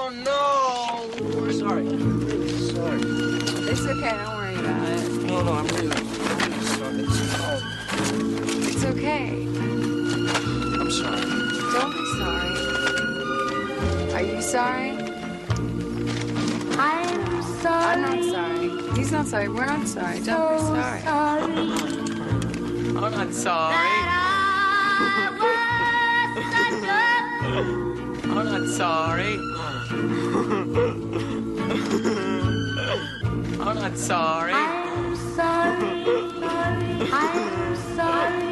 Oh, no! Sorry. It's okay, don't worry about it. No, I'm really sorry. It's okay. I'm sorry. Don't be sorry. Are you sorry? I'm sorry. I'm not sorry. He's not sorry. We're not sorry. Don't be sorry. I'm not sorry. I'm not sorry. I'm not sorry. I'm sorry. I'm sorry.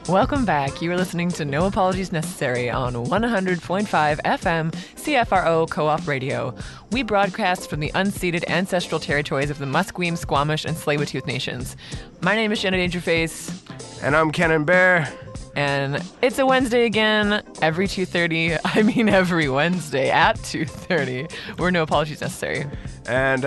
Welcome back. You are listening to No Apologies Necessary on 100.5 FM CFRO Co-op Radio. We broadcast from the unceded ancestral territories of the Musqueam, Squamish, and Tsleil-Waututh nations. My name is Shanna Dangerface. And I'm Kenan Bear. And it's a Wednesday again, every 2:30. I mean every Wednesday at 2:30. We're No Apologies Necessary. And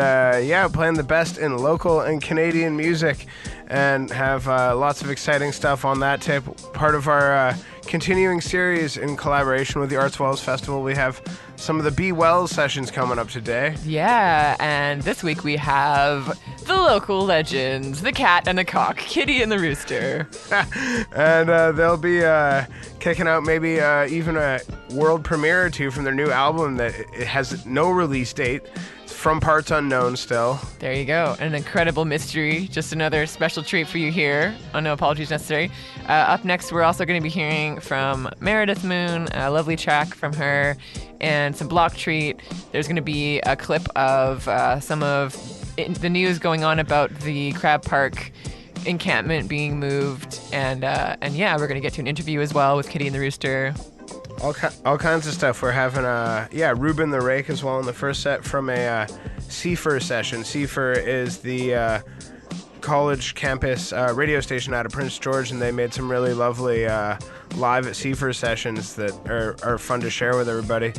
playing the best in local and Canadian music, and have lots of exciting stuff on that tip. Part of our continuing series in collaboration with the Arts Wells Festival, we have some of the Be Wells sessions coming up today. Yeah, and this week we have the local legends, the cat and the cock, Kitty and the rooster. And they'll be kicking out maybe even a world premiere or two from their new album that it has no release date. From parts unknown still. There you go. An incredible mystery. Just another special treat for you here on No Apologies Necessary. Up next, we're also going to be hearing from Meredith Moon, a lovely track from her, and some BlockTreat. There's going to be a clip of some of the news going on about the Crab Park encampment being moved. And yeah, we're going to get to an interview as well with Kitty and the Rooster. All kinds of stuff. We're having Ruben the Rake as well in the first set from a CFR session. CFR is the college campus radio station out of Prince George, and they made some really lovely live at CFR sessions that are fun to share with everybody.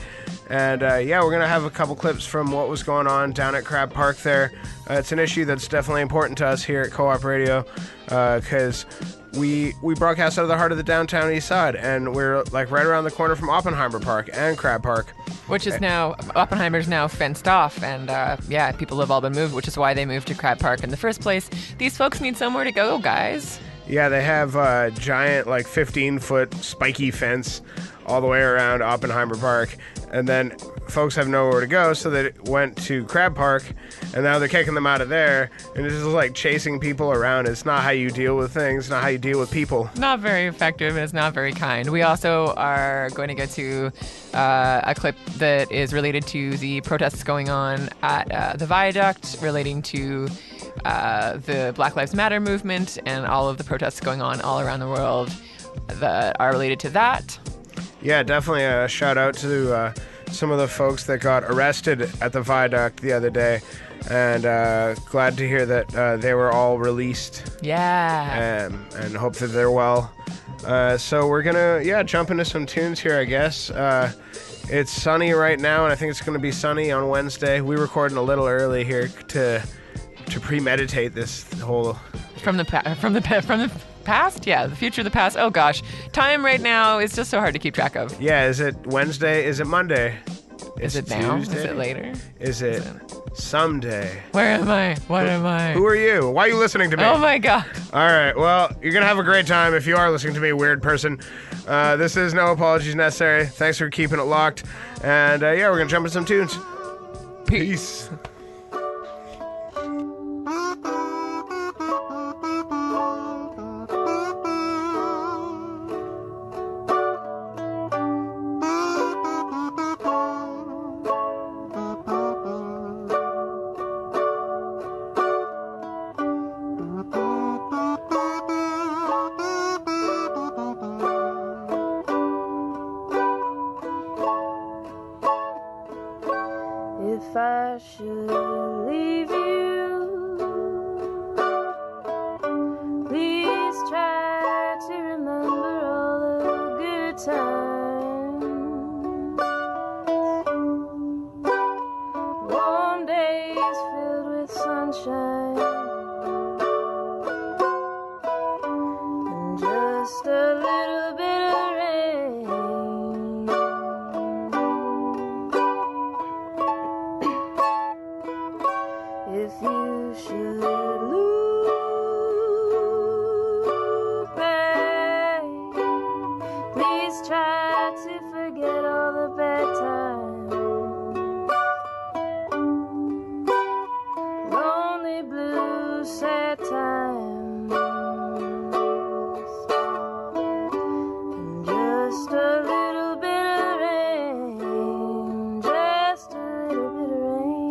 And we're going to have a couple clips from what was going on down at Crab Park there. It's an issue that's definitely important to us here at Co-op Radio, because we broadcast out of the heart of the downtown east side, and we're like right around the corner from Oppenheimer Park and Crab Park. Which is now, Oppenheimer's now fenced off, and people have all been moved, which is why they moved to Crab Park in the first place. These folks need somewhere to go, guys. Yeah, they have a giant, 15-foot spiky fence all the way around Oppenheimer Park, and then folks have nowhere to go, so they went to Crab Park, and now they're kicking them out of there, and it's just like chasing people around. It's not how you deal with things, not how you deal with people. Not very effective, and it's not very kind. We also are going to get to a clip that is related to the protests going on at the Viaduct, relating to the Black Lives Matter movement and all of the protests going on all around the world that are related to that. Yeah, definitely a shout out to some of the folks that got arrested at the Viaduct the other day, and glad to hear that they were all released. Yeah. And hope that they're well. So we're gonna jump into some tunes here, I guess. It's sunny right now, and I think it's gonna be sunny on Wednesday. We're recording a little early here to premeditate this whole from the past? Yeah, the future, the past. Oh gosh, time right now is just so hard to keep track of. Yeah, is it Wednesday? Is it Monday? Is it now? Tuesday? Is it later? Is it someday? Where am I? What am I? Who are you? Why are you listening to me? Oh my god. All right, well, you're going to have a great time if you are listening to me, weird person. This is No Apologies Necessary. Thanks for keeping it locked. And we're going to jump into some tunes. Peace. If I should just a little bit of rain. If you should look back, please try to forget all the bad times. Lonely, blue, sad times. And just a little bit of rain. Just a little bit of rain.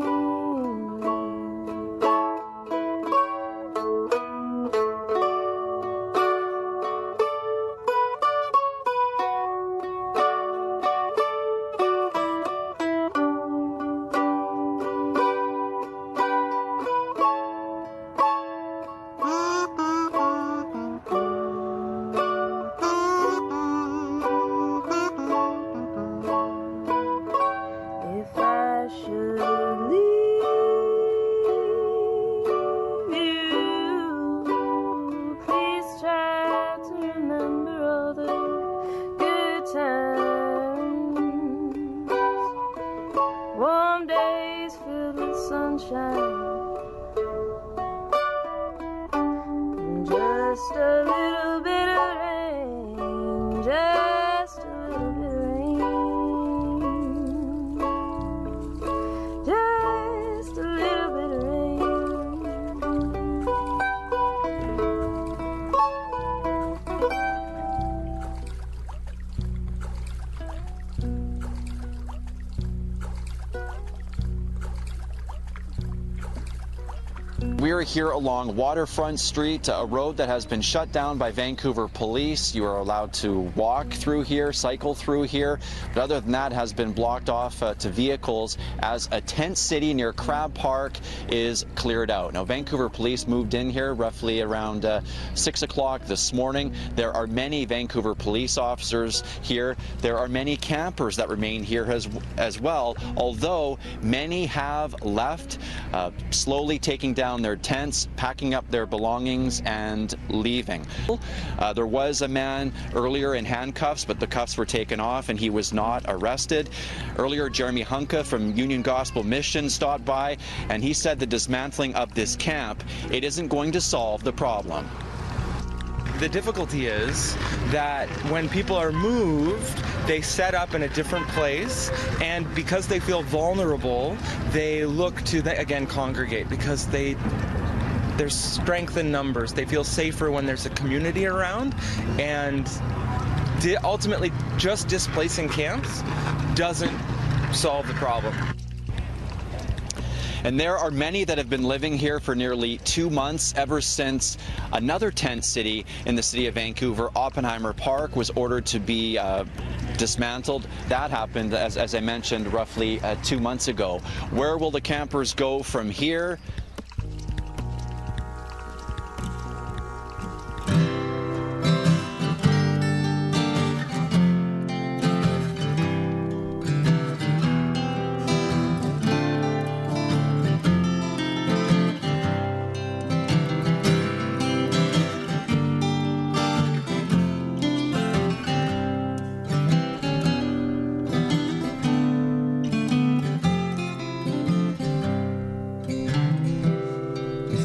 If I should leave you, please try to remember all the good times. Warm days filled with sunshine. And just a little bit of rain. Just a little bit of rain. Just a little bit of rain. We are here along Waterfront Street, a road that has been shut down by Vancouver police. You are allowed to walk through here, cycle through here, but other than that has been blocked off to vehicles as a tent city near Crab Park is cleared out. Now, Vancouver police moved in here roughly around 6 o'clock this morning. There are many Vancouver police officers here. There are many campers that remain here as well, although many have left, slowly taking down their tents, packing up their belongings and leaving. There was a man earlier in handcuffs, but the cuffs were taken off and he was not arrested. Earlier, Jeremy Hunka from Union Gospel Mission stopped by and he said the dismantling of this camp, it isn't going to solve the problem. The difficulty is that when people are moved, they set up in a different place, and because they feel vulnerable, they look to, again, congregate, because there's strength in numbers. They feel safer when there's a community around, and ultimately just displacing camps doesn't solve the problem. And there are many that have been living here for nearly 2 months, ever since another tent city in the city of Vancouver, Oppenheimer Park, was ordered to be dismantled. That happened, as I mentioned, roughly 2 months ago. Where will the campers go from here?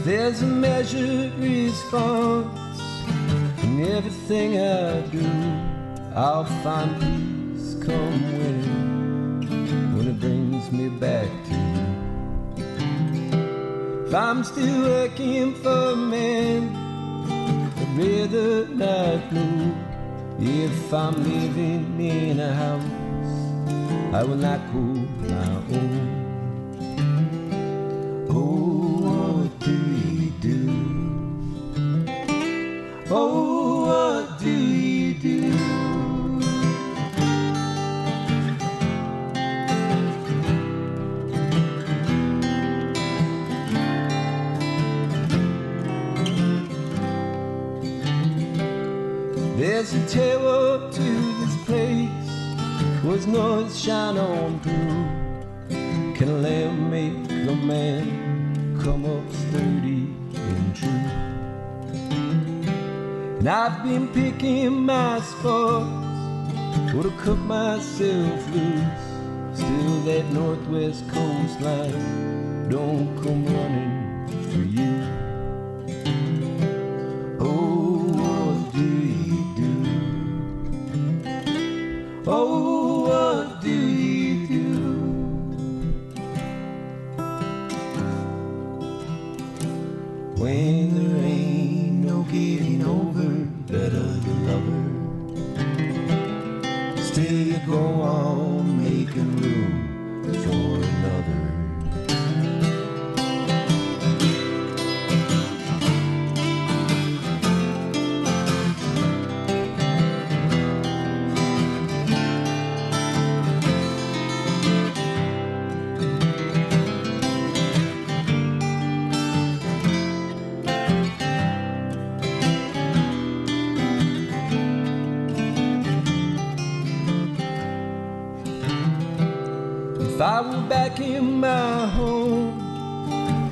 There's a measured response in everything I do. I'll find peace come when it brings me back to you. If I'm still working for a man, I'd rather not know. If I'm living in a house I will not call my own. Oh, what do you do? Oh, what do you do? There's a terror to this place, was no shine on through. Can a lamb make a man come up sturdy and true? And I've been picking my spots, would have cut myself loose. Still that northwest coastline don't come running for you. Oh, what do you do? Oh, what do you do? When there ain't no getting over that other lover, still you go on making room for another. If I were back in my home,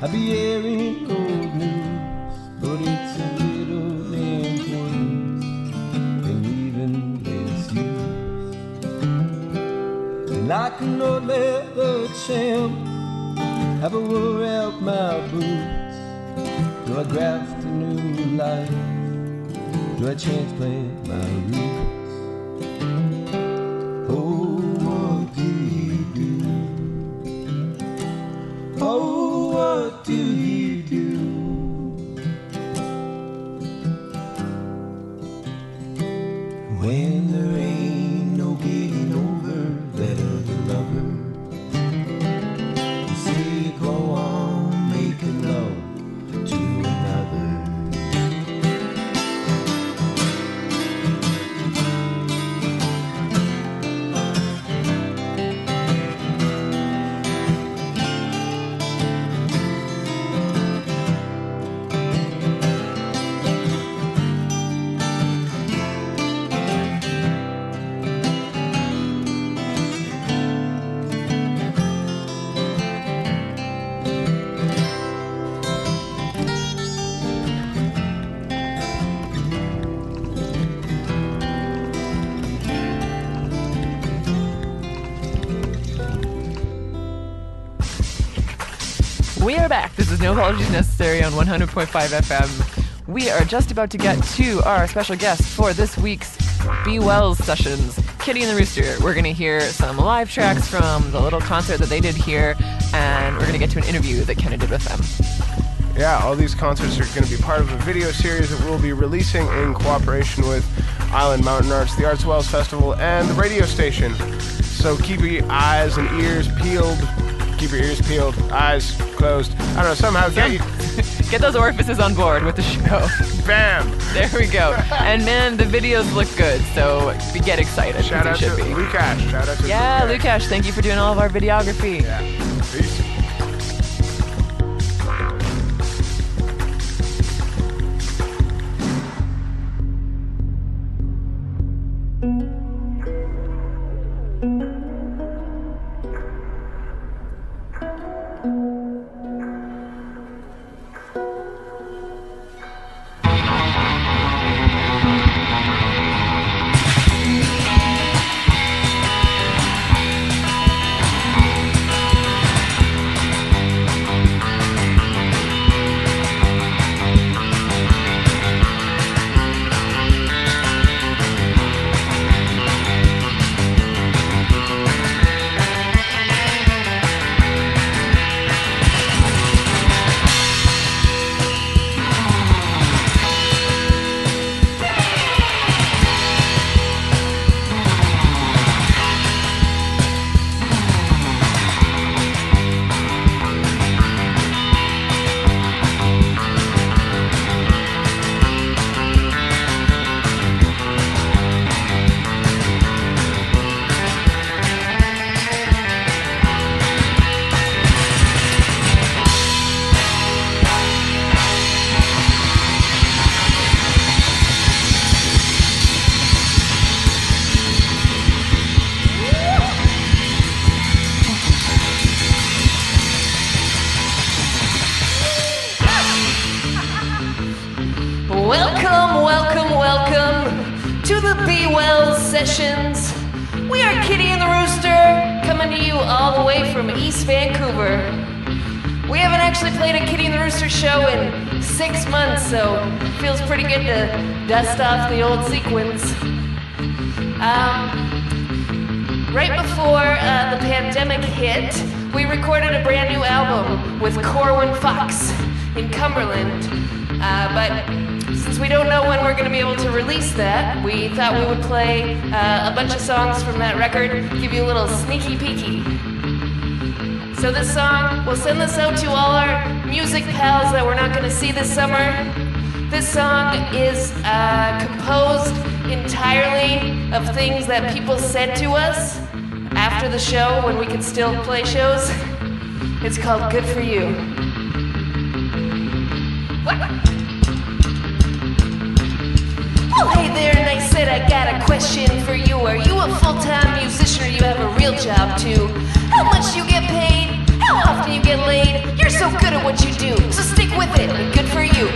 I'd be airing old news, but it's a little important and even less used. And like an old leather champ, have I wore out my boots? Do I graft a new life? Do I transplant my roots? Oh, what do you do? Oh, what do you do? When there ain't no getting over that other lover, you say you go on making love to another. We are back. This is No Apologies Necessary on 100.5 FM. We are just about to get to our special guest for this week's Be Wells sessions, Kitty and the Rooster. We're going to hear some live tracks from the little concert that they did here, and we're going to get to an interview that Kenna did with them. Yeah, all these concerts are going to be part of a video series that we'll be releasing in cooperation with Island Mountain Arts, the Arts Wells Festival, and the radio station. So keep your eyes and ears peeled. Keep your ears peeled, eyes closed. I don't know, somehow Get those orifices on board with the show. Bam! There we go. And man, the videos look good, so get excited. Shout out to Lukash. Shout out to Lukash, thank you for doing all of our videography. Yeah. Peace. to the Be Well sessions. We are Kitty and the Rooster, coming to you all the way from East Vancouver. We haven't actually played a Kitty and the Rooster show in 6 months, so it feels pretty good to dust off the old sequins. Right before the pandemic hit, we recorded a brand new album with Corwin Fox in Cumberland. But since we don't know when we're going to be able to release that, we thought we would play a bunch of songs from that record, give you a little sneaky peeky. So this song, we'll send this out to all our music pals that we're not going to see this summer. This song is composed entirely of things that people said to us after the show when we could still play shows. It's called Good For You. Oh, hey there, and I said I got a question for you. Are you a full-time musician or you have a real job too? How much do you get paid? How often you get laid? You're so good at what you do, so stick with it, and good for you.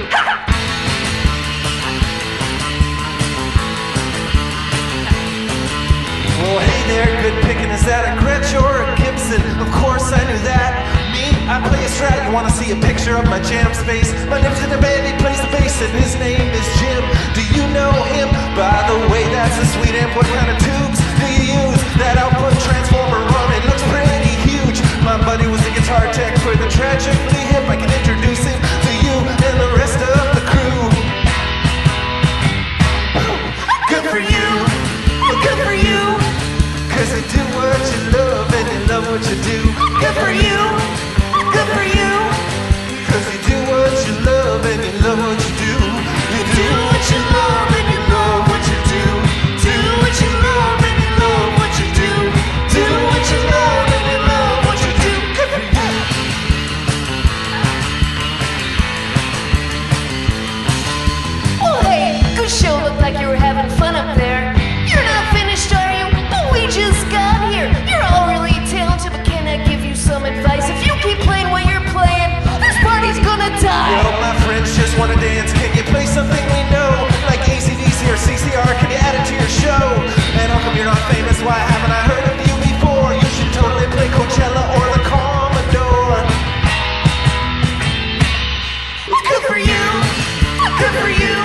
Well, hey there, good picking. Is that a Gretsch or a Gibson? Of course I knew that. Me, I play a Strat. You wanna see a picture of my jam space? My name's in the band, he plays the bass, and his name is Jim. Do you know him? By the way, that's a sweet amp. What kind of tubes do you use? That output transformer run, it looks pretty huge. My buddy was a guitar tech for the Tragically Hip. I can introduce him to you and the rest of the crew. Good for you, good for you. Cause you do what you love and you love what you do. Good for you, good for you. Cause you do what you love and you love what you do. You do what you love and you love what you do. Do what you love and you love what you do. Do what you love and you love what you do. Good for you. Oh, hey, good show. Looked like you were having fun up there. You're not finished, are you? But we just got here. You're all really talented, but can I give you some advice? If you keep playing what you're playing, this party's gonna die. Well, my friends just wanna dance. Can you play something we know? Like AC/DC or CCR, can you add it to your show? And how come you're not famous? Why haven't I heard of you before? You should totally play Coachella or the Commodore. Good for you, good for you.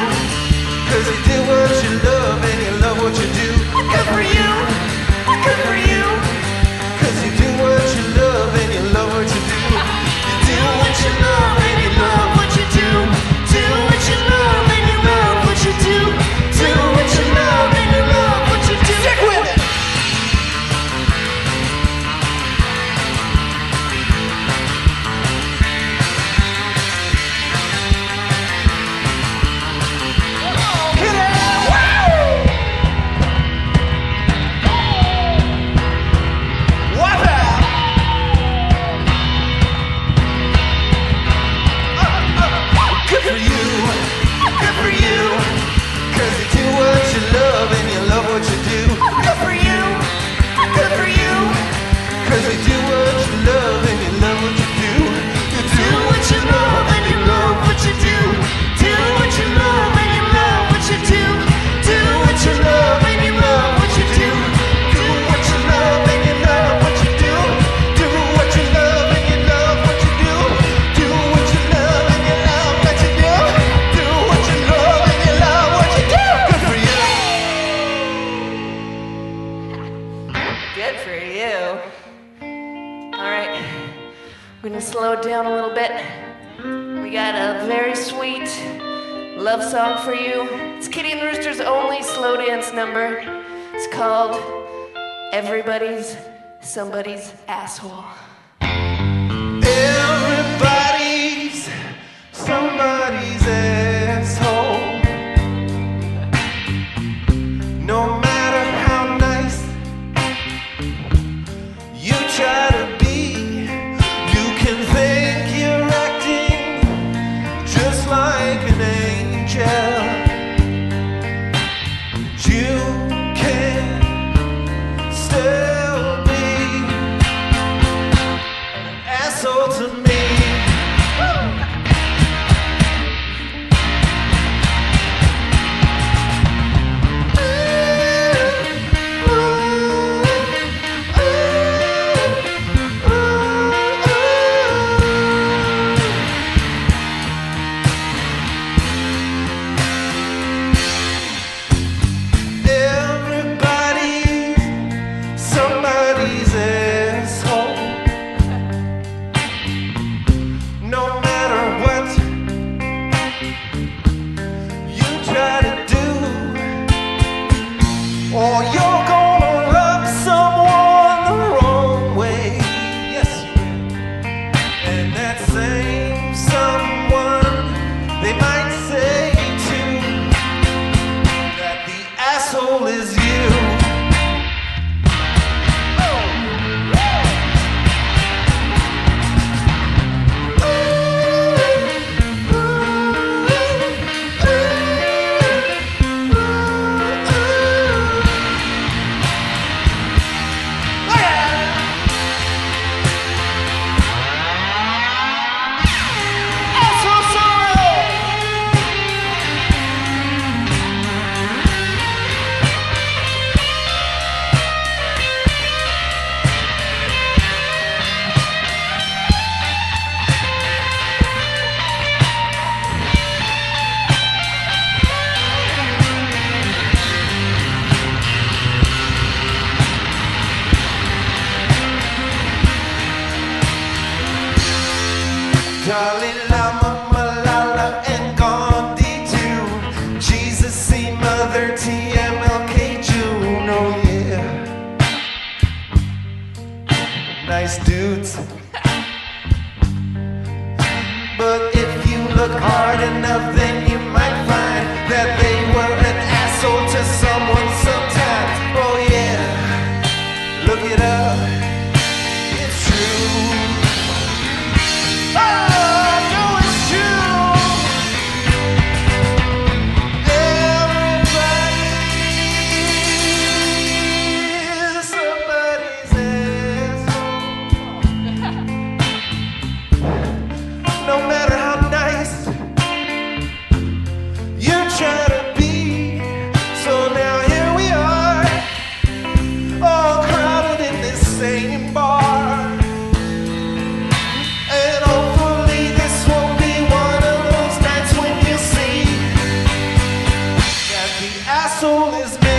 Cause you do what you love and you love what you do. Good for you, good for you. Cause you do what you love and you love what you do. You do what you love and you love what you do. Do what you love and you love what you do. Do what you love and you love what you do. Stick with it! Hit it! Wipe out! Good for you, good for you. Cause you do what you love and you love what you do. Good for you, good for you. Cause you do what you love and you love what you do. You Do what you love and you love what you do. Do what you love and you love what you do. Do what you love and you love what you do. do what you love and you love what you do. Do what you love and you love what you do. Do what you love and you love what you do. Do what you love and you love what you do. Good for you. Good for you. All right, we're gonna slow it down a little bit. We got a very sweet love song for you. It's Kitty and the Rooster's only slow dance number. It's called Everybody's Somebody's Asshole. Everybody's somebody's asshole. No matter how nice you try to be, you can think you're acting just like an angel. You can still be an asshole to me. or you're gonna rub someone the wrong way. Yes, you will. And that same someone, they might say too, that the asshole is you. Dalai Lama, Malala, and Gandhi too. Jesus, C, Mother, TMLK, June, oh yeah. Nice dudes. But if you look hard enough, then you might find that they were an asshole to someone sometimes. Oh yeah, look it up, it's true. No matter how nice you try to be, so now here we are, all crowded in this same bar. And hopefully this won't be one of those nights when you see that the asshole is me.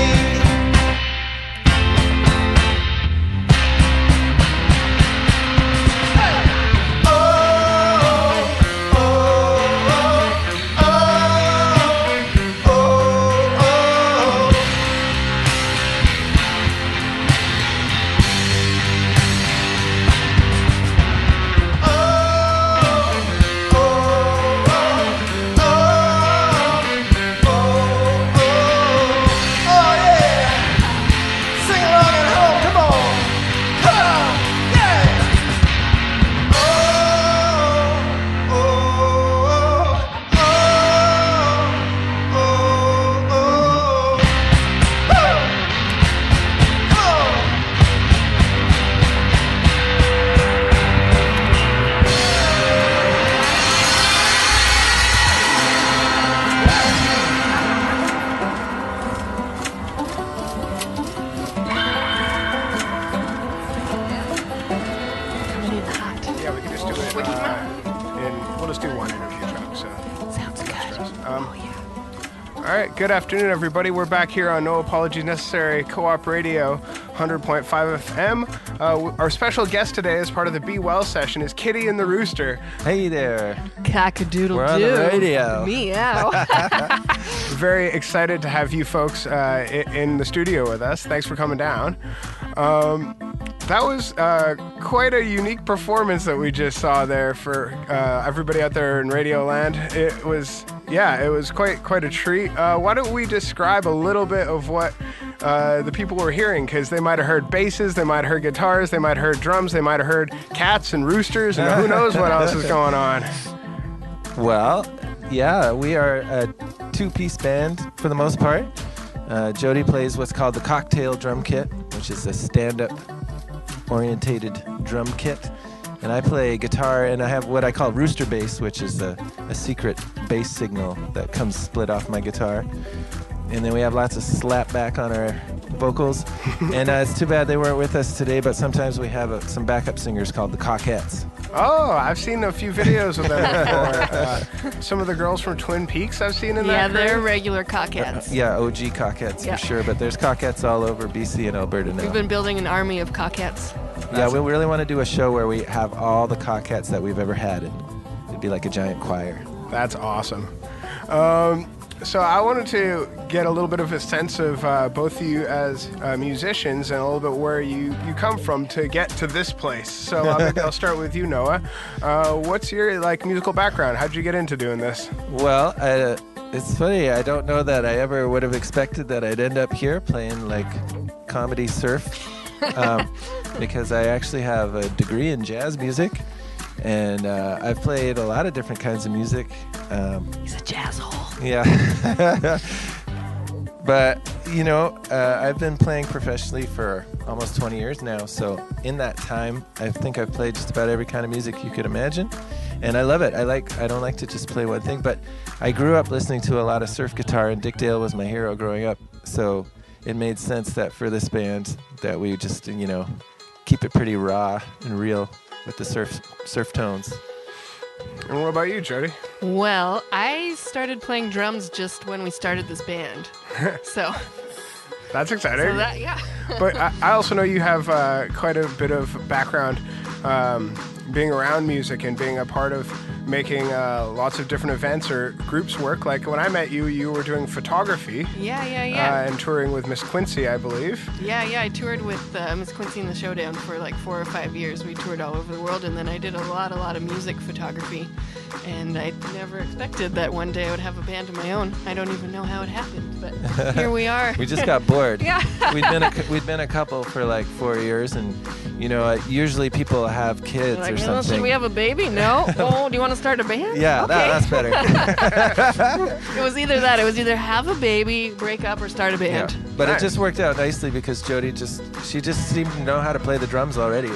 Yeah, we can just do it. We'll just do one interview track. So. Sounds good. All right, good afternoon, everybody. We're back here on No Apologies Necessary Co-op Radio, 100.5 FM. Our special guest today, as part of the Be Well session, is Kitty and the Rooster. Hey there. Cock-a-doodle-doo. We're on the radio. Meow. Very excited to have you folks in the studio with us. Thanks for coming down. That was quite a unique performance that we just saw there for everybody out there in Radio Land. It was quite a treat. Why don't we describe a little bit of what the people were hearing? Because they might have heard basses, they might have heard guitars, they might have heard drums, they might have heard cats and roosters, and who knows what else is going on. Well, yeah, we are a two-piece band for the most part. Jody plays what's called the cocktail drum kit, which is a stand-up orientated drum kit. And I play guitar, and I have what I call rooster bass, which is a secret bass signal that comes split off my guitar. And then we have lots of slap back on our vocals. And it's too bad they weren't with us today, but sometimes we have some backup singers called the Cockettes. Oh, I've seen a few videos of them before. Some of the girls from Twin Peaks I've seen in that. Yeah, crew. they're regular Cockettes. Yeah, OG Cockettes Yeah. for sure, but there's Cockettes all over BC and Alberta now. We've been building an army of Cockettes. Yeah, we really want to do a show where we have all the Cockettes that we've ever had, and it'd be like a giant choir. That's awesome. So I wanted to get a little bit of a sense of both of you as musicians and a little bit where you come from to get to this place. So maybe I'll start with you, Noah. What's your musical background? How'd you get into doing this? Well, it's funny. I don't know that I ever would have expected that I'd end up here playing comedy surf, because I actually have a degree in jazz music, and I've played a lot of different kinds of music. He's a jazz hole. Yeah. But, I've been playing professionally for almost 20 years now. So in that time, I think I've played just about every kind of music you could imagine. And I love it. I don't like to just play one thing, but I grew up listening to a lot of surf guitar, and Dick Dale was my hero growing up. So it made sense that for this band that we just, keep it pretty raw and real with the surf tones. And what about you, Jody? Well, I started playing drums just when we started this band. So That's exciting. yeah. But I also know you have quite a bit of background being around music and being a part of making lots of different events or groups work. Like when I met you, you were doing photography. Yeah. And touring with Miss Quincy, I believe. Yeah. I toured with Miss Quincy in the Showdown for 4 or 5 years. We toured all over the world, and then I did a lot of music photography. And I never expected that one day I would have a band of my own. I don't even know how it happened, but here we are. We just got bored. Yeah. We'd been a couple for 4 years, and usually people have kids or something. Should we have a baby? No. Oh, do you want to start a band? Yeah, okay. that's better. It was either that. It was either have a baby, break up, or start a band. Yeah. But it just worked out nicely because Jody just seemed to know how to play the drums already.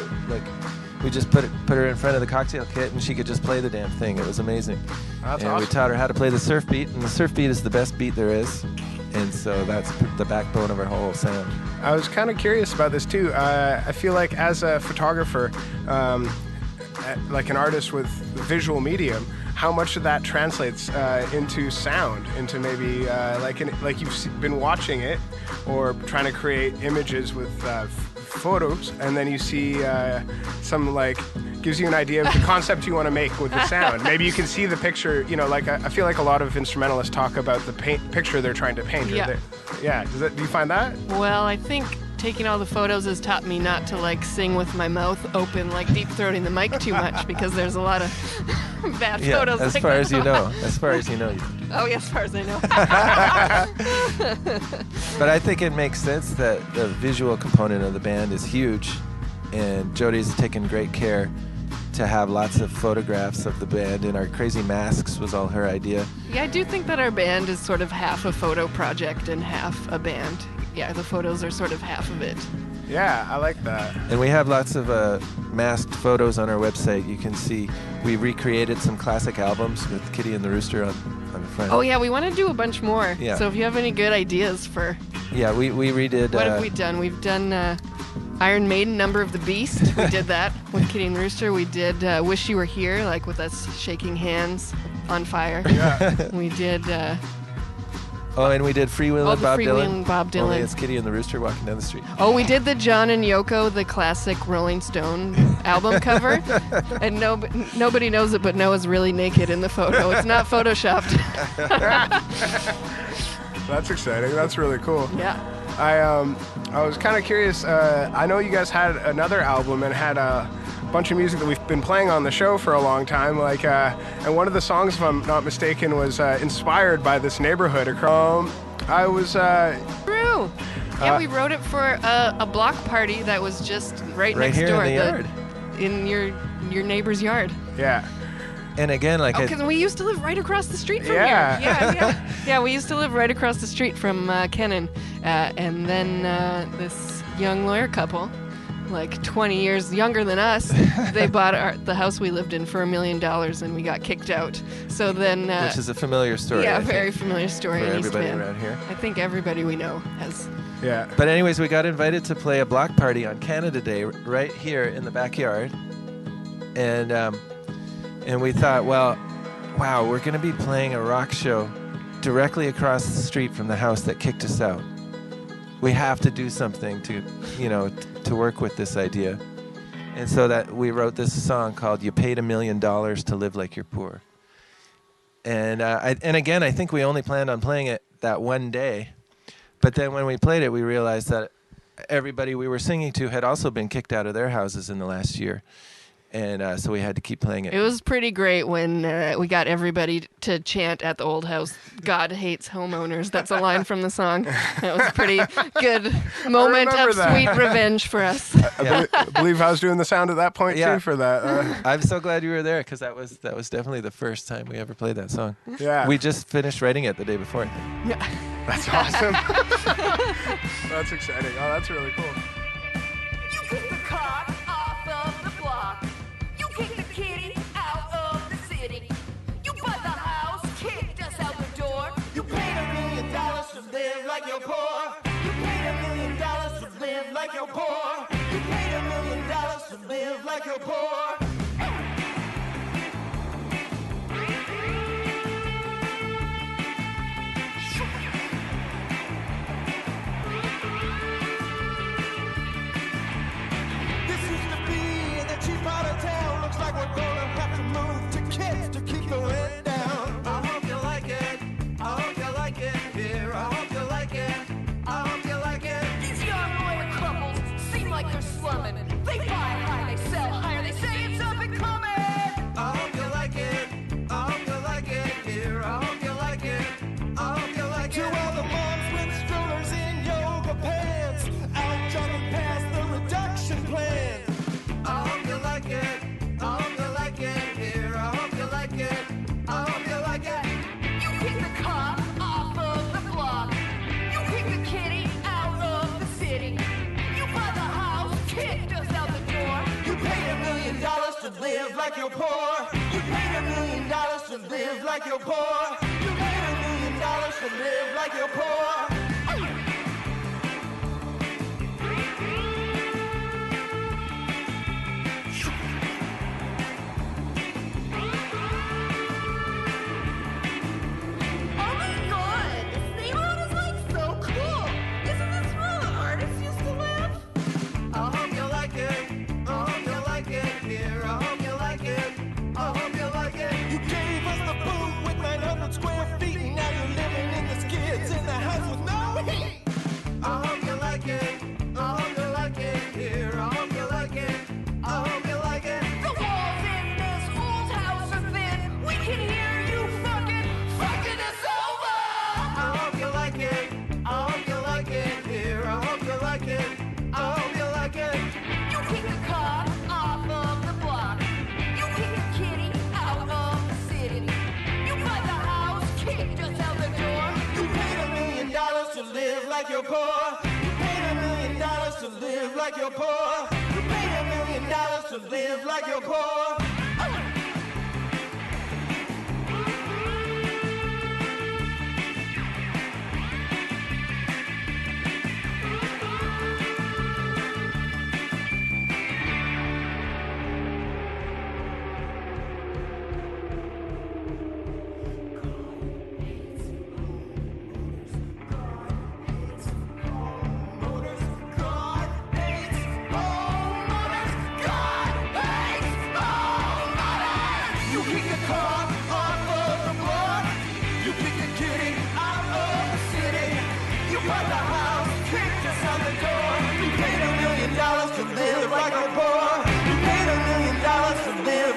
We just put her in front of the cocktail kit, and she could just play the damn thing. It was amazing. That's and awesome. we taught her how to play the surf beat, and the surf beat is the best beat there is. And so that's the backbone of our whole sound. I was kind of curious about this too. I feel like as a photographer, like an artist with visual medium, how much of that translates into sound, into maybe like you've been watching it or trying to create images with photos, and then you see some gives you an idea of the concept you want to make with the sound. Maybe you can see the picture. I feel like a lot of instrumentalists talk about the picture they're trying to paint. Yeah. Do you find that? Well, I think taking all the photos has taught me not to sing with my mouth open, deep throating the mic too much, because there's a lot of bad photos. As far as you know. As far as you know. Oh, yeah, as far as I know. But I think it makes sense that the visual component of the band is huge, and Jody's taken great care to have lots of photographs of the band, and our crazy masks was all her idea. Yeah, I do think that our band is sort of half a photo project and half a band. Yeah, the photos are sort of half of it. Yeah, I like that. And we have lots of masked photos on our website. You can see we recreated some classic albums with Kitty and the Rooster on the front. Oh, yeah, we want to do a bunch more. Yeah. So if you have any good ideas for... Yeah, we redid... What have we done? We've done Iron Maiden, Number of the Beast. We did that with Kitty and the Rooster. We did Wish You Were Here, with us shaking hands on fire. Yeah. We did... and we did Freewheelin' Bob Dylan. Bob Dylan. Only it's Kitty and the Rooster walking down the street. Oh, we did the John and Yoko, the classic Rolling Stone album cover. And nobody knows it, but Noah's really naked in the photo. It's not photoshopped. That's exciting. That's really cool. Yeah. I was kind of curious. I know you guys had another album and had a bunch of music that we've been playing on the show for a long time. And one of the songs, if I'm not mistaken, was inspired by this neighborhood. I was. True. Yeah, we wrote it for a block party that was just right next here door. In the yard. In your neighbor's yard. Yeah. And again, because we used to live right across the street from Yeah. here. Yeah, we used to live right across the street from Kennan. And then this young lawyer couple, 20 years younger than us, they bought the house we lived in for $1 million, and we got kicked out. So then... which is a familiar story. Yeah, I think, very familiar story for in everybody East Van. around here. I think everybody we know has... Yeah. But anyways, we got invited to play a block party on Canada Day right here in the backyard. And we thought, well, wow, we're going to be playing a rock show directly across the street from the house that kicked us out. We have to do something to work with this idea. And so that we wrote this song called You Paid $1 Million to Live Like You're Poor. And again, I think we only planned on playing it that one day. But then when we played it, we realized that everybody we were singing to had also been kicked out of their houses in the last year. And so we had to keep playing it. It was pretty great when we got everybody to chant at the old house, "God hates homeowners." That's a line from the song. It was a pretty good moment of sweet revenge for us. I believe I was doing the sound at that point too for that. I'm so glad you were there because that was definitely the first time we ever played that song. Yeah. We just finished writing it the day before. Yeah. That's awesome. That's exciting. Oh, that's really cool. You kick the cock off of the block. You kick the kitty out of the city. You bought the house, kicked us out the door. You paid $1 million to live like you're poor. You paid $1 million to live like you're poor. You paid $1 million to live like you're poor. Looks like we're gonna have to move to kids to keep the rent down. I hope you like it. I hope you like it here. I hope you like it. I hope you like it. These young lawyer couples seem like they're slumming. They buy high, they sell higher. They say it's up and coming. I hope you like it. I hope you like it here. I hope you like it. I hope you like it. To all the moms with strollers in yoga pants, out jogging past the reduction plan. I hope you like it. I hope you like it here. I hope you like it. I hope you like it. You kick the cop off of the block. You kick the kitty out of the city. You bought the house, kicked us out the door. You paid $1 million to live like you're poor. You paid $1 million to live like you're poor. You paid $1 million to live like you're poor.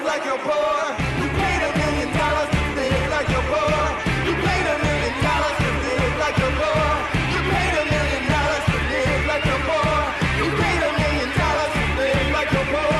Like you're poor. You paid $1 million to live like you're poor. You paid $1 million to live like you're poor.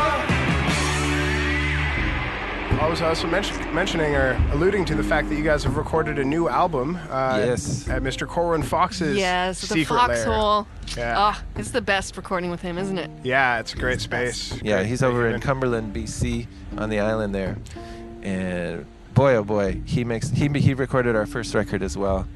I was also mentioning or alluding to the fact that you guys have recorded a new album yes. at Mr. Corwin Fox's secret the lair. Foxhole. Yeah. Oh, it's the best recording with him, isn't it? Yeah, it's a great space. Yeah, Great he's over in Cumberland, BC, on the island there, and boy, oh boy, he recorded our first record as well,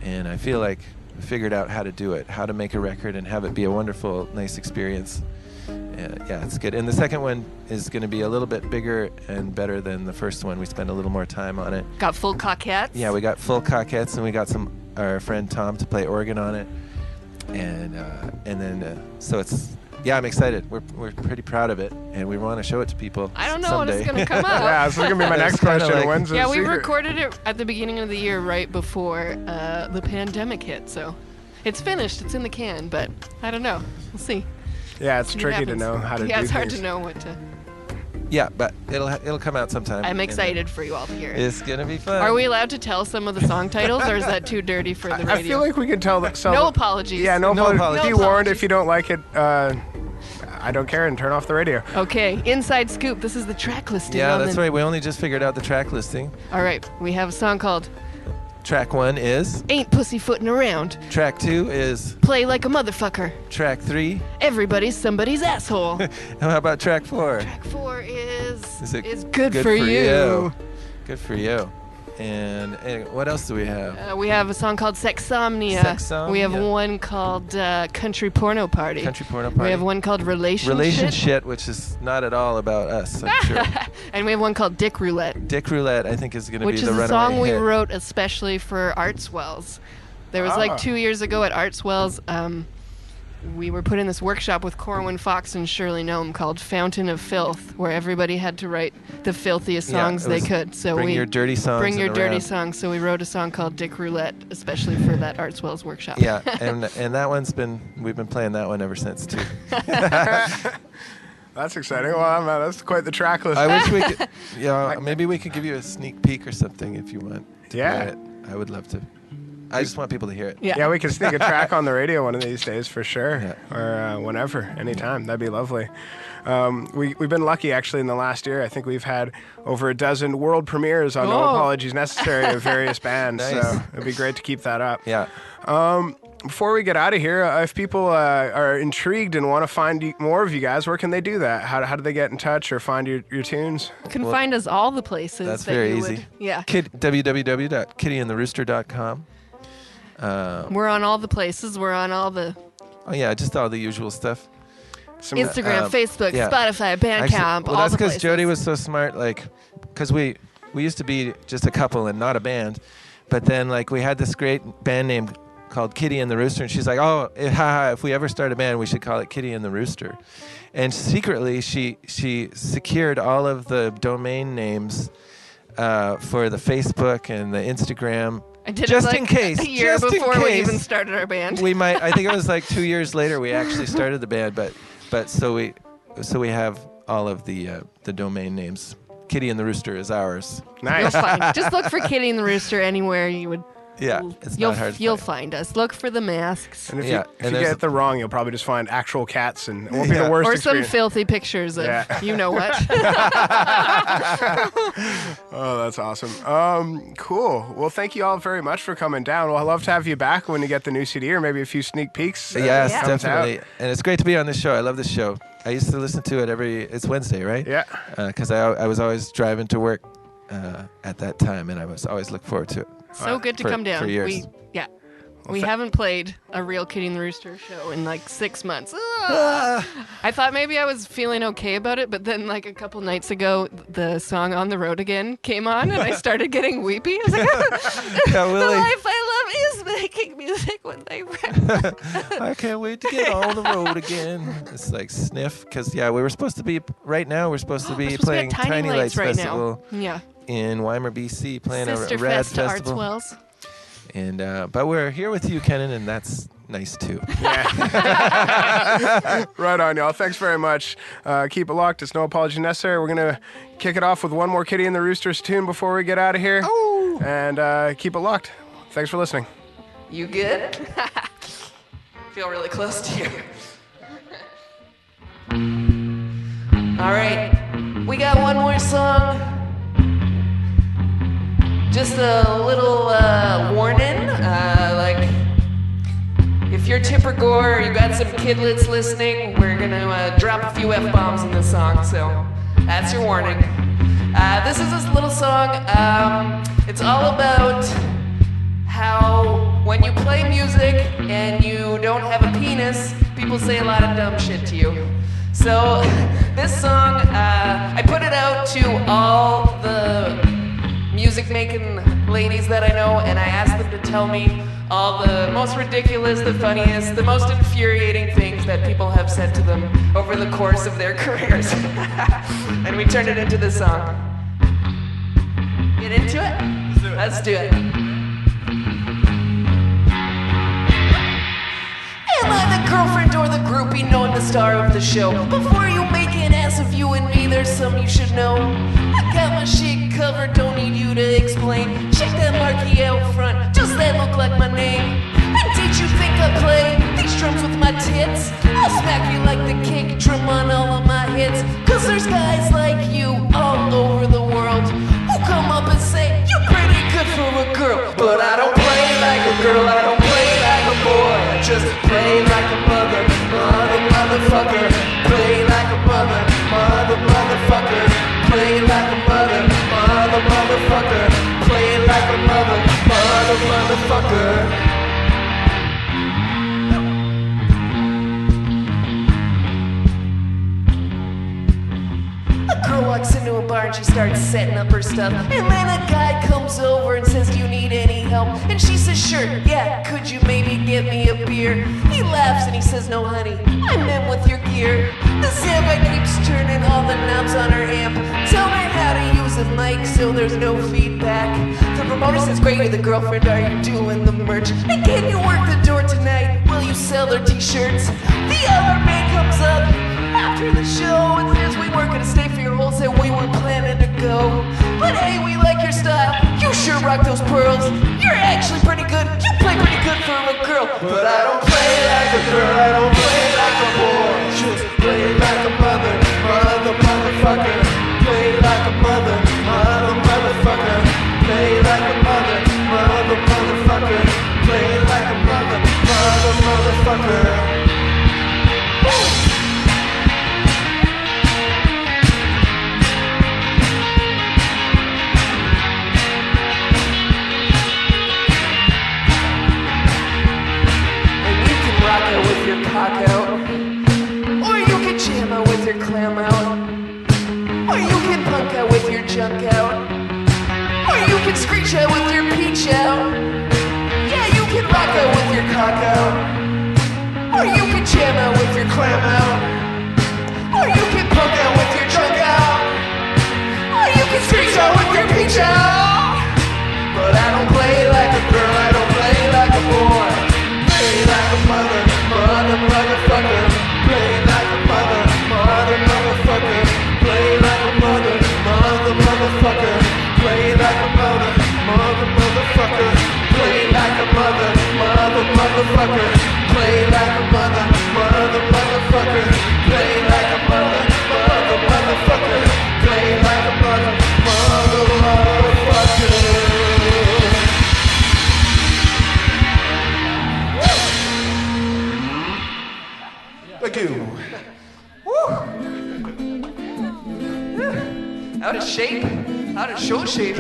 and I feel like I figured out how to do it, how to make a record and have it be a wonderful, nice experience. Yeah, it's good. And the second one is going to be a little bit bigger and better than the first one. We spent a little more time on it. Got full coquettes. Yeah, we got full coquettes, and we got our friend Tom to play organ on it, and then so it's I'm excited. We're pretty proud of it, and we want to show it to people. I don't know someday. when it's going to come out. Yeah, this is gonna be my It's next kinda question. like- When's the Yeah, we secret? recorded it at the beginning of the year, right before the pandemic hit. So it's finished. It's in the can, but I don't know. We'll see. Yeah, it's See what tricky to happens. know how to do Yeah, it's hard things. to know what to. Yeah, but it'll come out sometime. I'm and excited for you all to hear it. It's gonna be fun. Are we allowed to tell some of the song titles, or is that too dirty for the radio? I feel like we can tell. No apologies. Yeah, no, No apologies. apologies. Be No warned apologies. if you don't like it. I don't care, and turn off the radio. Okay, inside scoop. This is the track listing. Yeah, on that's the- right. We only just figured out the track listing. All right, we have a song called Track 1 is. "Ain't Pussyfootin' Around." Track 2 is. Play like a motherfucker. Track 3. Everybody's somebody's asshole. And how about track 4? Track 4 is it good for you. Good for you. And what else do we have? We have a song called Sexomnia. Sexomnia. We have one called Country Porno Party. Country Porno Party. We have one called Relationship. Relationship, which is not at all about us, I'm sure. And we have one called Dick Roulette, Dick Roulette, I think, is going to be which the is a runaway song we hit. wrote especially for Artswells. There was like 2 years ago at Artswells, we were put in this workshop with Corwin Fox and Shirley Nome called Fountain of Filth, where everybody had to write the filthiest Yeah, songs it they was could. So bring your dirty songs Bring your and dirty around. songs. So we wrote a song called Dick Roulette, especially for that Artswells workshop. Yeah, and that we've been playing that one ever since, too. That's exciting. Well, that's quite the track list. I wish we could, maybe we could give you a sneak peek or something if you want to Yeah. play it. I would love to. I just want people to hear it. Yeah. Yeah, we can sneak a track on the radio one of these days for sure, Yeah. or whenever, anytime. That'd be lovely. We've been lucky actually in the last year. I think we've had over a dozen world premieres on No Oh. Apologies Necessary of various bands. Nice. So it'd be great to keep that up. Yeah. Before we get out of here, if people are intrigued and want to find more of you guys, where can they do that? How do they get in touch or find your tunes? You can find us all the places. That's that very you easy. Would, yeah. www.kittyandtherooster.com. We're on all the places. We're on all the Oh, yeah, just all the usual stuff. Some, Instagram, Facebook, yeah. Spotify, Bandcamp, Actually, well, all that's the because places. Jody was so smart, because we used to be just a couple and not a band, but then we had this great band name called Kitty and the Rooster, and she's like, oh, if we ever start a band, we should call it Kitty and the Rooster. And secretly, she secured all of the domain names for the Facebook and the Instagram. I did just it in case. a year just in before we case. even started our band. We might. I think it was 2 years later we actually started the band, but so we have all of the domain names. Kitty and the Rooster is ours. You'll nice. find. Just look for Kitty and the Rooster anywhere you would. Yeah, it's you'll not hard to you'll find. find us. Look for the masks. And if Yeah, you and get there's- it the wrong, you'll probably just find actual cats, and it won't be Yeah. the worst Or some experience. filthy pictures of Yeah. you know what. Oh, that's awesome. Cool. Well, thank you all very much for coming down. Well, I'd love to have you back when you get the new CD, or maybe a few sneak peeks. Yes, comes definitely. out. And it's great to be on this show. I love this show. I used to listen to it it's Wednesday, right? Yeah. Because I was always driving to work at that time, and I was always look forward to it. So good to for- come down. for years. We haven't played a real Kitty and the Rooster show in 6 months. I thought maybe I was feeling okay about it, but then a couple nights ago, the song "On the Road Again" came on, and I started getting weepy. I was like, Yeah, "The Willie. life I love is making music with my friends." I can't wait to get on the road again. It's like sniff, because we were supposed to be right now. We're supposed to We're be supposed to be playing at Tiny Lights right Festival now. Yeah, in Weimar, BC, playing Sister a rad Fest to festival. Artswells. And but we're here with you, Kenan, and that's nice too. Right on, y'all. Thanks very much. Keep it locked. It's No Apology Necessary. We're going to kick it off with one more Kitty and the Roosters tune before we get out of here. Oh. And keep it locked. Thanks for listening. You good? Feel really close to you. All right, we got one more song. Just a little warning, if you're Tipper Gore or you got some kidlets listening, we're gonna drop a few F-bombs in this song, so that's your warning. This is this little song, it's all about how when you play music and you don't have a penis, people say a lot of dumb shit to you. So this song, I put it out to all the music making ladies that I know, and I ask them to tell me all the most ridiculous, the funniest, the most infuriating things that people have said to them over the course of their careers. And we turned it into this song. Get into it? Let's do it. Am I the girlfriend or the groupie, knowing the star of the show? Before you make an ass of you and me, there's some you should know. I got my shit covered, don't need you to explain. Check that marquee out front, does that look like my name? And did you think I play these drums with my tits? I'll smack you like the kick drum on all of my hits. Cause there's guys like you all over the world who come up and say, you're pretty good for a girl. But I don't play like a girl, I don't play like a boy. I just play like a mother, motherfucker. Play like a mother, motherfucker. Play like a mother, motherfucker. Play like a mother, motherfucker. A girl walks into a bar and she starts setting up her stuff. And then a guy comes over and says, do you need any help? And she says, sure, yeah, could you maybe get me a beer? He laughs and he says, no honey, I'm in with your gear. The sound guy keeps turning all the knobs on her amp. Tell her how to use a mic so there's no feedback. The promoter says, great, you're the girlfriend, are you doing the merch? And can you work the door tonight? Will you sell their t-shirts? The other man comes up after the show and says, we weren't gonna stay for your whole set, we were planning to go. But hey, we like your style, you sure rock those pearls. You're actually pretty good, you play pretty good for a girl. But I don't play like a girl, I don't play like a boy. Just play like a mother, motherfucker. Play like a mother, motherfucker. Play like a mother, motherfucker. Play like a mother, motherfucker. With your cock out, or you can jam out with your clam out, or you can punk out with your junk out, or you can screech out with your peach out. Yeah, you can rock out with your cock out, or you can jam out with your clam out, or you can punk out with your junk out, or you can screech out with your peach out. But I don't play like a girl, I don't play like a boy. Play like a mother, motherfucker. Play like a mother, motherfucker. Play like a mother, motherfucker. Play like a mother, motherfucker. Play like a mother, motherfucker. Play like a mother, motherfucker. Play like a mother, motherfucker. Play like a mother, motherfucker. Thank you. Out of shape, out of show shape.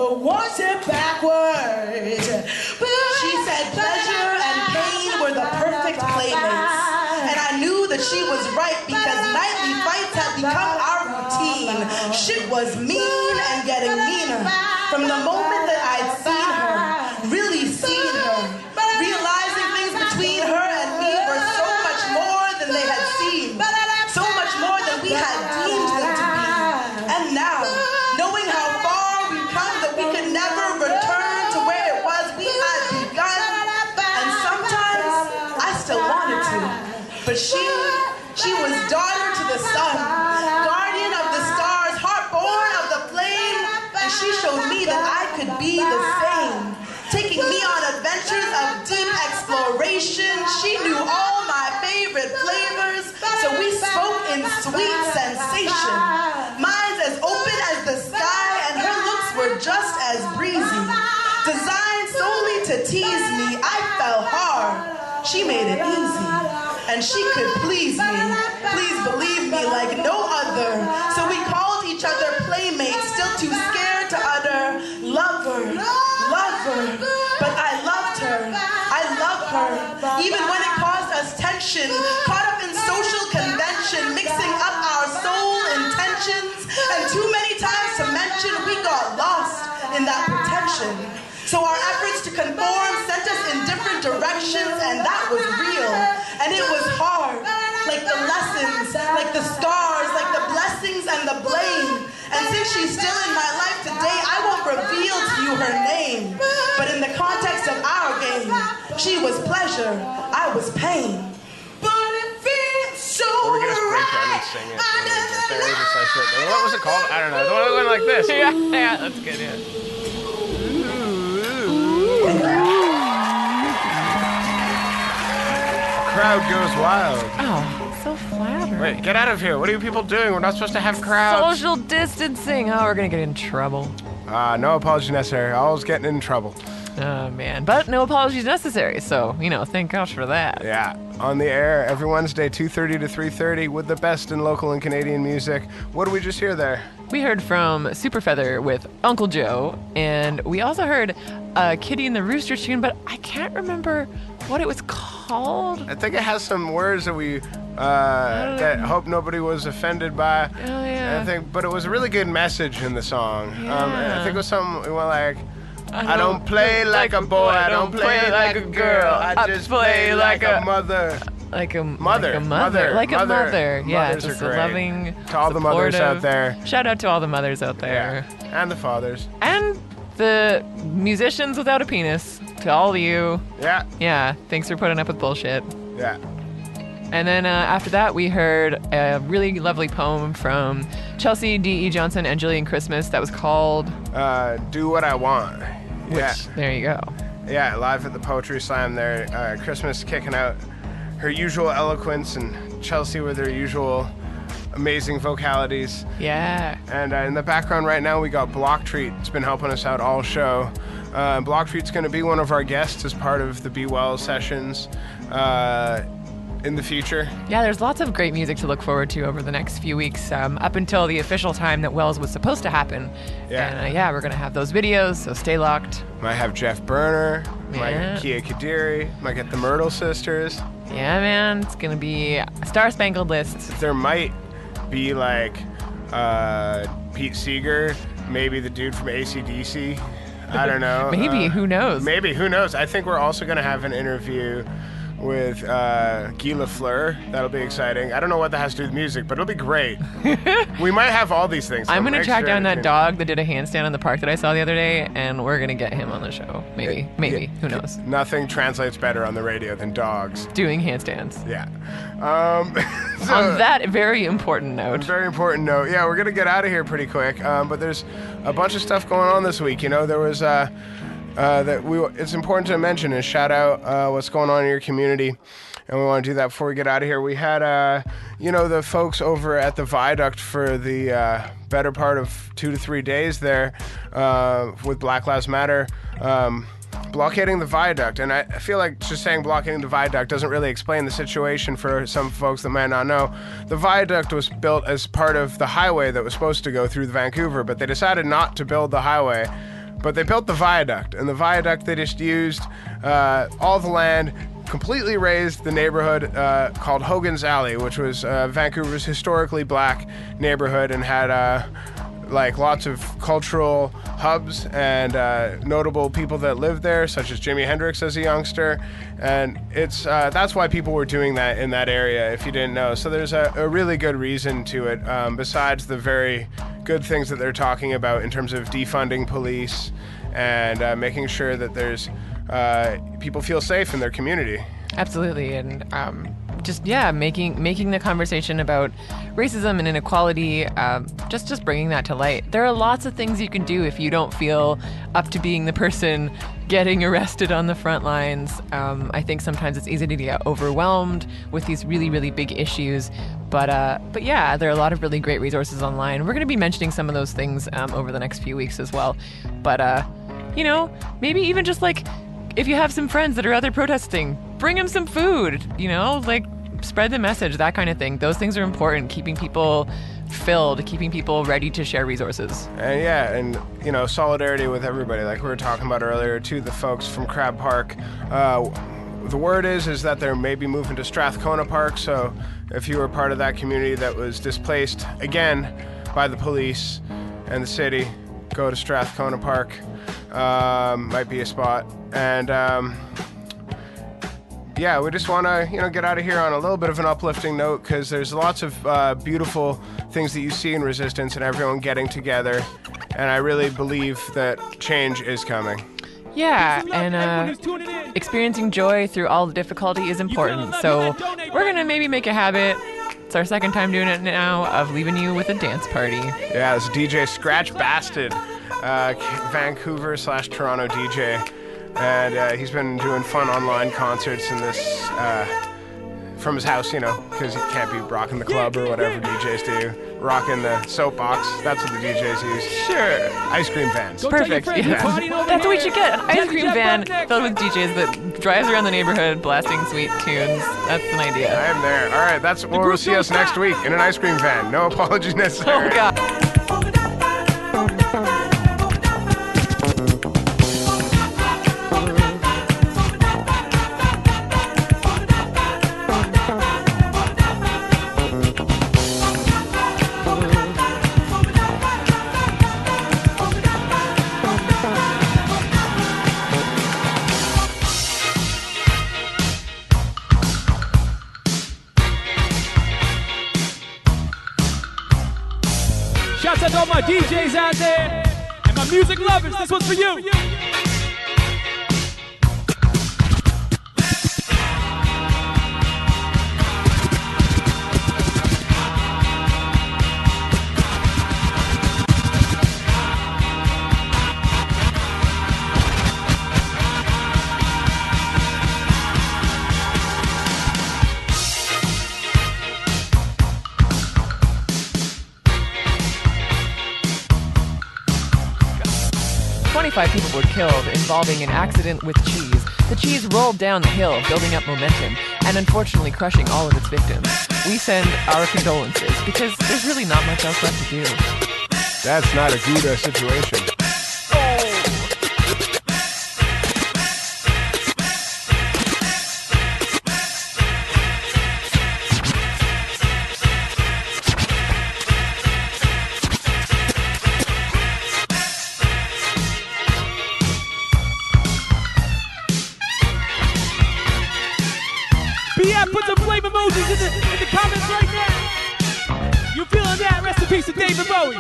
but was it backwards? She said pleasure and pain were the perfect playmates. And I knew that she was right because nightly fights had become our routine. Shit was mean and getting meaner. From the moment that I'd seen her, really seen her, realizing things between her and me were so much more than they had seemed, so much more than we had deemed them to be. And now, knowing how far we've come, that we could never return to where it was we had begun, and sometimes I still wanted to, but she was daughter to the sun, guardian of the stars, heartborn of the flame, and she showed me that I could be the same, taking me on adventures of deep exploration. She knew all my favorite flavors, so we spoke in sweet sensation. Minds as open as the sky, and her looks were just as breezy. Designed solely to tease me, I fell hard. She made it easy, and she could please me. Please believe me like no other. So we called each other playmates, still too scared to utter lover, lover. But I loved her. I love her. Even when it caused us tension, caught up in social convention, mixing up our soul intentions, and too many times to mention we got lost in that protection. So our efforts to conform sent us in different directions, and that was real. And it was hard, like the lessons, like the scars, like the blessings and the blame. And since she's still in my life today, I won't reveal to you her name. But in the context of our game, she was pleasure, I was pain. But it feels so Or we can just break down and sing it. What was it called? I don't know. The one that went like this. Yeah, that's good, yeah. Crowd goes wild. Oh, so flattering. Wait, get out of here. What are you people doing? We're not supposed to have crowds. Social distancing. Oh, we're gonna get in trouble. No apology necessary. Always getting in trouble. Oh, man. But no apologies necessary, so, thank gosh for that. Yeah. On the air every Wednesday, 2:30 to 3:30 with the best in local and Canadian music. What did we just hear there? We heard from Superfeather with Uncle Joe, and we also heard Kitty and the Rooster tune, but I can't remember what it was called. I think it has some words that we that hope nobody was offended by. Oh, yeah. But it was a really good message in the song. Yeah. I think it was something like, I don't play like a boy, I don't play like a girl, I just play like a mother. Like a mother. Yeah, Mothers just are a great. loving, To all the mothers out supportive- there. Shout out to all the mothers out there. Yeah. And the fathers. And the musicians without a penis. To all of you. Yeah. Yeah, thanks for putting up with bullshit. Yeah. And then after that, we heard a really lovely poem from Chelsea D.E. Johnson and Jillian Christmas that was called... Do What I Want. Yeah. There you go. Yeah, live at the Poetry Slam there. Christmas kicking out her usual eloquence, and Chelsea with her usual amazing vocalities. Yeah. And in the background right now, we got BlockTreat. It's been helping us out all show. BlockTreat's going to be one of our guests as part of the Be Well sessions in the future. Yeah, there's lots of great music to look forward to over the next few weeks, up until the official time that Wells was supposed to happen. Yeah. And we're going to have those videos, so stay locked. Might have Jeff Berner, might Yeah. get Kia Kadiri, might get the Myrtle Sisters. Yeah, man, it's going to be a star-spangled list. There might be like Pete Seeger, maybe the dude from AC/DC. I don't know. Maybe, who knows? Maybe, who knows? I think we're also going to have an interview with Guy Lafleur. That'll be exciting. I don't know what that has to do with music, but it'll be great. We might have all these things. I'm going to Make track sure down that to- dog that did a handstand in the park that I saw the other day, and we're going to get him on the show. Maybe. Who knows? Nothing translates better on the radio than dogs. Doing handstands. Yeah. On that very important note. Very important note. Yeah, we're going to get out of here pretty quick, but there's a bunch of stuff going on this week. There was... it's important to mention and shout out what's going on in your community, and we want to do that before we get out of here. We had the folks over at the Viaduct for the better part of 2 to 3 days there with Black Lives Matter blockading the Viaduct, and I feel like just saying blockading the Viaduct doesn't really explain the situation for some folks that might not know. The Viaduct was built as part of the highway that was supposed to go through Vancouver, but they decided not to build the highway But they built the viaduct, and the viaduct they just used all the land, completely raised the neighborhood called Hogan's Alley, which was Vancouver's historically black neighborhood and had like lots of cultural hubs and notable people that lived there, such as Jimi Hendrix as a youngster. And it's that's why people were doing that in that area, if you didn't know. So there's a really good reason to it, besides the very good things that they're talking about in terms of defunding police and making sure that there's people feel safe in their community. Absolutely, and just making the conversation about racism and inequality, just bringing that to light. There are lots of things you can do if you don't feel up to being the person getting arrested on the front lines. I think sometimes it's easy to get overwhelmed with these really, really big issues. But yeah, there are a lot of really great resources online. We're going to be mentioning some of those things over the next few weeks as well. But maybe even just like, if you have some friends that are out there protesting, bring them some food, like spread the message, that kind of thing. Those things are important, keeping people filled, keeping people ready to share resources. And solidarity with everybody, like we were talking about earlier, to the folks from Crab Park. The word is that they're maybe moving to Strathcona Park, so if you were part of that community that was displaced, again, by the police and the city, go to Strathcona Park. Might be a spot. And we just want to get out of here on a little bit of an uplifting note, because there's lots of beautiful things that you see in Resistance and everyone getting together, and I really believe that change is coming. Yeah, and experiencing joy through all the difficulty is important, so we're gonna maybe make a habit, it's our second time doing it now, of leaving you with a dance party. Yeah, it's DJ Scratch Bastard, Vancouver/Toronto DJ, and he's been doing fun online concerts in this from his house, because he can't be rocking the club or whatever DJs do. Rocking the soapbox, that's what the DJs use. Sure. Ice cream vans. Perfect. Yeah. That's what we should get, an ice cream van filled with DJs that drives around the neighborhood blasting sweet tunes. That's an idea. I am there. All right, that's where we'll see us next week, in an ice cream van. No apologies necessary. Oh, God. Shouts out to all my DJs out there and my music lovers. This one's for you. 25 people were killed involving an accident with cheese. The cheese rolled down the hill, building up momentum, and unfortunately crushing all of its victims. We send our condolences, because there's really not much else left to do. That's not a good situation. Put some flame emojis in the comments right now. You feeling that? Rest in peace to David Bowie.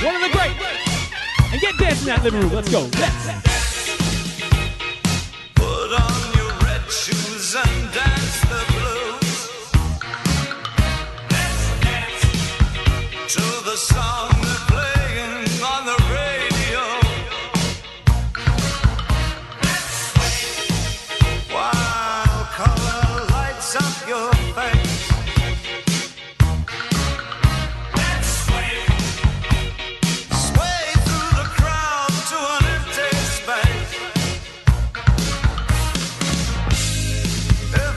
One of the greats. And get dancing in that living room. Let's go. Let's. Put on your red shoes and dance the blues. Let's dance to the song they're playing on the radio. Let's swing while color lights up your face. Let's sway through the crowd to an empty space. If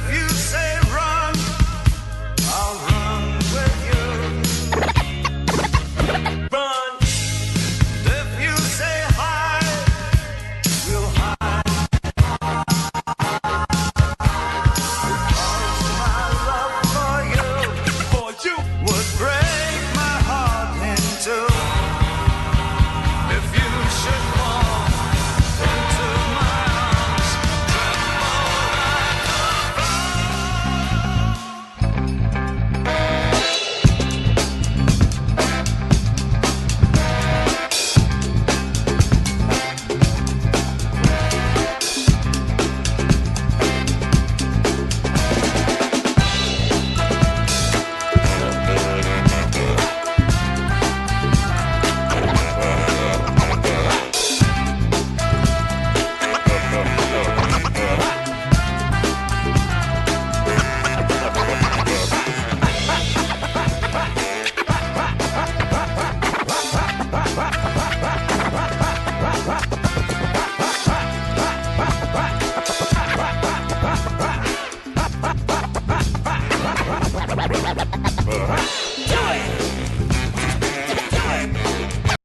Bye.